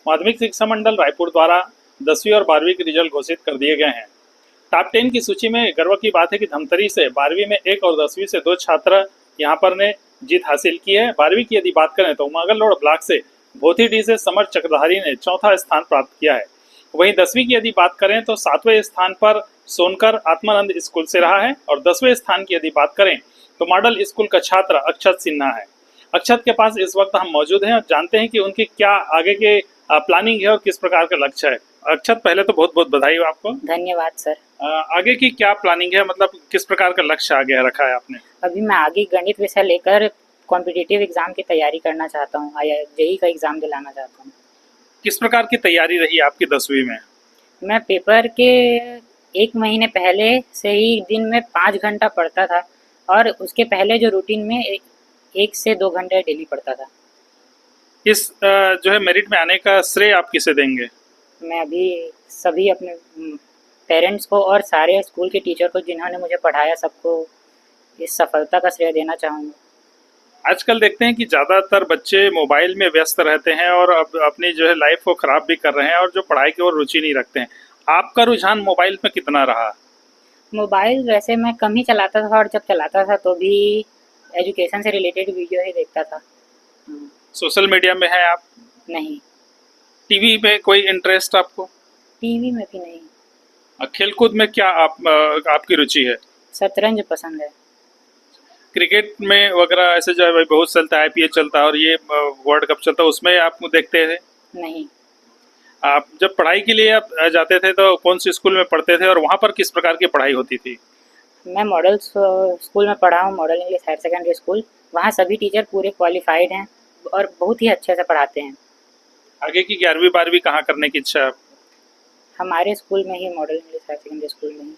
माध्यमिक शिक्षा मंडल रायपुर द्वारा 10वीं और 12वीं के रिजल्ट घोषित कर दिए गए हैं। टॉप 10 की सूची में गर्व की बात है कि धमतरी से 12वीं में 1 और 10वीं से 2 छात्र यहां पर ने जीत हासिल की है। 12वीं की यदि बात करें तो मंगलरोड ब्लॉक से भोथीडीह से समर चक्रधारी ने चौथा स्थान प्राप्त किया है। वहीं 10वीं की यदि बात करें तो 7वें स्थान पर सोनकर आत्मानंद स्कूल से रहा है और 10वें स्थान की यदि बात करें तो मॉडल स्कूल का छात्र अक्षत सिन्हा है। अक्षत के पास इस वक्त हम मौजूद हैं और जानते हैं कि उनकी क्या आगे के प्लानिंग है और किस प्रकार का लक्ष्य है। अक्षत, पहले तो बहुत बहुत बधाई हो आपको। धन्यवाद सर। आगे की क्या प्लानिंग है, मतलब किस प्रकार का लक्ष्य आगे रखा है आपने? अभी मैं आगे गणित विषय लेकर कॉम्पिटिटिव एग्जाम की तैयारी करना चाहता हूँ, जेईई का एग्जाम दिलाना चाहता हूँ। किस प्रकार की तैयारी रही आपकी 10वीं में? मैं पेपर के 1 महीने पहले से ही दिन में 5 घंटा पढ़ता था और उसके पहले जो रूटीन में 1 से 2 घंटे डेली पढ़ता था। इस जो है मेरिट में आने का श्रेय आप किसे देंगे? मैं अभी सभी अपने पेरेंट्स को और सारे स्कूल के टीचर को जिन्होंने मुझे पढ़ाया, सबको इस सफलता का श्रेय देना चाहूँगा। आजकल देखते हैं कि ज़्यादातर बच्चे मोबाइल में व्यस्त रहते हैं और अब अपनी जो है लाइफ को ख़राब भी कर रहे हैं और जो पढ़ाई की ओर रुचि नहीं रखते हैं। आपका रुझान मोबाइल में कितना रहा? मोबाइल वैसे मैं कम ही चलाता था और जब चलाता था तो भी एजुकेशन से रिलेटेड वीडियो ही देखता था। सोशल मीडिया में है आप? नहीं। टीवी पे कोई इंटरेस्ट आपको? टीवी में भी नहीं। खेलकूद में क्या आपकी रुचि है? शतरंज पसंद है। क्रिकेट में वगैरह ऐसे जो है भाई बहुत चलता है, आईपीएल चलता है और ये वर्ल्ड कप चलता है, उसमें आप देखते थे? नहीं। आप जब पढ़ाई के लिए आप जाते थे तो कौन सी स्कूल में पढ़ते थे और वहाँ पर किस प्रकार की पढ़ाई होती थी? मैं मॉडल स्कूल में पढ़ा हूँ, model English higher secondary school. वहाँ सभी टीचर पूरे क्वालिफाइड हैं और बहुत ही अच्छे से पढ़ाते हैं। आगे की 11वीं 12वीं कहाँ करने की इच्छा है? हमारे स्कूल में ही, model English higher secondary school में ही।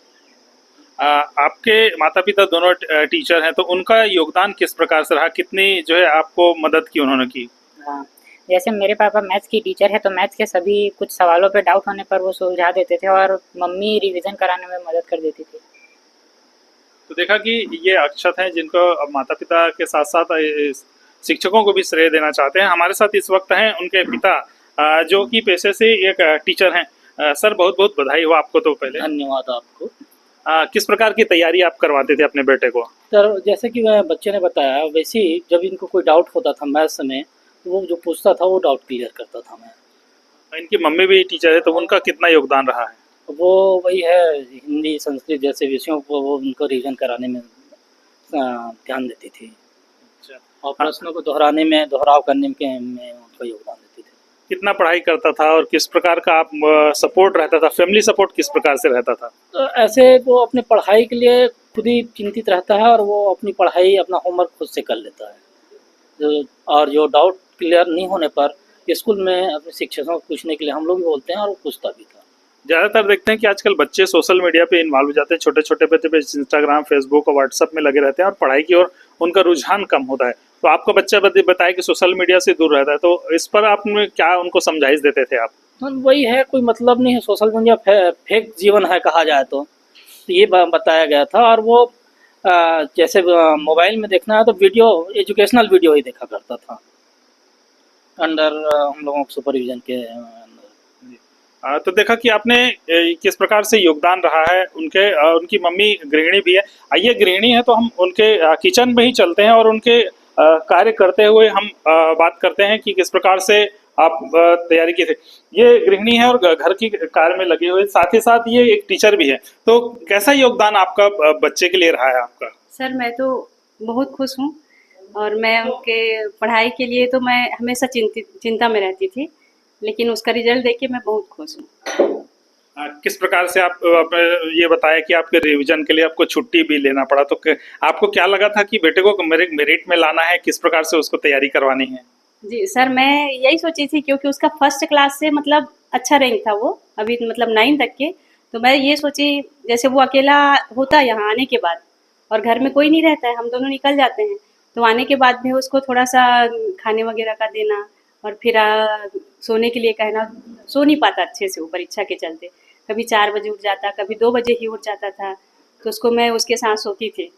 आपके माता पिता दोनों टीचर हैं तो उनका योगदान किस प्रकार से रहा, कितनी जो है आपको मदद की उन्होंने की? हाँ, जैसे मेरे पापा मैथ्स की टीचर है तो मैथ्स के सभी कुछ सवालों पे डाउट होने पर वो सुलझा देते थे और मम्मी रिवीजन कराने में मदद कर देती थी। तो देखा कि ये अक्षत हैं जिनको माता पिता के साथ साथ शिक्षकों को भी श्रेय देना चाहते हैं। हमारे साथ इस वक्त हैं उनके पिता जो कि पेशे से एक टीचर हैं। सर, बहुत बहुत बधाई हो आपको। तो पहले धन्यवाद आपको। किस प्रकार की तैयारी आप करवाते थे अपने बेटे को? सर, जैसे कि बच्चे ने बताया वैसे ही जब इनको कोई डाउट होता था मैथ्स में तो वो जो पूछता था वो डाउट क्लियर करता था मैं। इनकी मम्मी भी टीचर है तो उनका कितना योगदान रहा है? वो वही है, हिंदी संस्कृत जैसे विषयों को वो उनको रिवीजन कराने में ध्यान देती थी। अच्छा। और प्रश्नों को दोहराने में, दोहराव करने में उनका योगदान देती थी। कितना पढ़ाई करता था और किस प्रकार का आप सपोर्ट रहता था, फैमिली सपोर्ट किस प्रकार से रहता था? तो ऐसे वो अपनी पढ़ाई के लिए खुद ही चिंतित रहता है और वो अपनी पढ़ाई, अपना होमवर्क खुद से कर लेता है। और जो डाउट क्लियर नहीं होने पर स्कूल में अपने शिक्षकों को पूछने के लिए हम लोग भी बोलते हैं और वो पूछता भी था। ज़्यादातर देखते हैं कि आजकल बच्चे सोशल मीडिया पे इन्वॉल्व हो जाते हैं, छोटे छोटे बच्चे पे इंस्टाग्राम, फेसबुक और व्हाट्सएप में लगे रहते हैं और पढ़ाई की ओर उनका रुझान कम होता है। तो आपका बच्चा बताया कि सोशल मीडिया से दूर रहता है, तो इस पर आप क्या उनको समझाइश देते थे आप? वही है, कोई मतलब नहीं है, सोशल मीडिया फेक जीवन है कहा जाए तो ये बताया गया था। और वो जैसे मोबाइल में देखना है तो वीडियो, एजुकेशनल वीडियो ही देखा करता था अंडर हम लोगों के सुपरविजन के अंदर। तो देखा कि आपने किस प्रकार से योगदान रहा है। उनकी मम्मी गृहिणी भी है। आइए, गृहिणी है तो हम उनके किचन में ही चलते हैं और उनके कार्य करते हुए हम बात करते हैं कि किस प्रकार से आप तैयारी की थी। ये गृहिणी है और घर की कार्य में लगे हुए, साथ ही साथ ये एक टीचर भी है। तो कैसा योगदान आपका बच्चे के लिए रहा है आपका? सर, मैं तो बहुत खुश हूँ और मैं उनके पढ़ाई के लिए तो मैं हमेशा चिंता में रहती थी, लेकिन उसका रिजल्ट देख के मैं बहुत खुश हूँ। किस प्रकार से आप ये बताया कि आपके रिवीजन के लिए आपको छुट्टी भी लेना पड़ा, तो आपको क्या लगा था कि बेटे को मेरिट में लाना है, किस प्रकार से उसको तैयारी करवानी है? जी सर, मैं यही सोची थी क्योंकि उसका फर्स्ट क्लास से मतलब अच्छा रैंक था, वो अभी मतलब 9 तक के। तो मैं ये सोची, जैसे वो अकेला होता है यहाँ आने के बाद और घर में कोई नहीं रहता है, हम दोनों निकल जाते हैं, तो आने के बाद भी उसको थोड़ा सा खाने वगैरह का देना और फिर सोने के लिए कहना। सो नहीं पाता अच्छे से वो परीक्षा के चलते, कभी 4 बजे उठ जाता, कभी 2 बजे ही उठ जाता था। तो उसको मैं उसके साथ सोती थी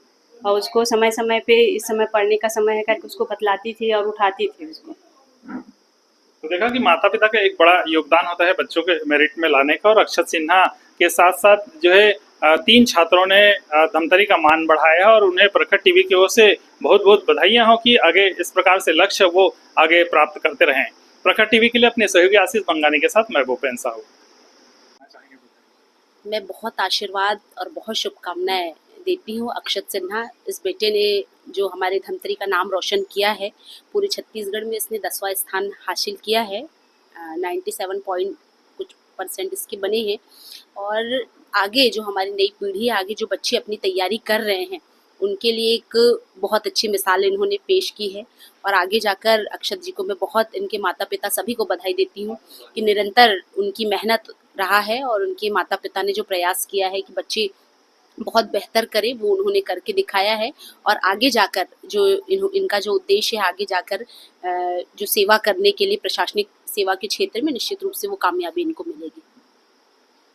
और उसको समय समय पे, इस समय पढ़ने का समय है करके उसको बतलाती थी और उठाती थी उसको। तो देखा कि माता पिता का एक बड़ा योगदान होता है बच्चों के मेरिट में लाने का, और अक्षत सिन्हा के साथ साथ जो है 3 छात्रों ने धमतरी का मान बढ़ाया और उन्हें प्रखर टीवी की ओर से बहुत बहुत बधाइयां हो कि आगे इस प्रकार से लक्ष्य वो आगे प्राप्त करते रहें। प्रखर टीवी के लिए अपने सहयोगी आशीष बंगानी के साथ मैं भूपेन साहू। मैं बहुत आशीर्वाद और बहुत शुभकामनाएं देती हूँ अक्षत सिन्हा। इस बेटे ने जो हमारे धमतरी का नाम रोशन किया है, पूरे छत्तीसगढ़ में इसने 10वां स्थान हासिल किया है। 97 पॉइंट कुछ % इसके बने हैं। और आगे जो हमारी नई पीढ़ी, आगे जो बच्चे अपनी तैयारी कर रहे हैं, उनके लिए एक बहुत अच्छी मिसाल इन्होंने पेश की है। और आगे जाकर अक्षत जी को मैं बहुत, इनके माता पिता सभी को बधाई देती हूँ कि निरंतर उनकी मेहनत रहा है और उनके माता पिता ने जो प्रयास किया है कि बच्चे बहुत बेहतर करें, वो उन्होंने करके दिखाया है। और आगे जाकर जो इनका जो उद्देश्य है, आगे जाकर जो सेवा करने के लिए प्रशासनिक सेवा के क्षेत्र में, निश्चित रूप से वो कामयाबी इनको मिलेगी।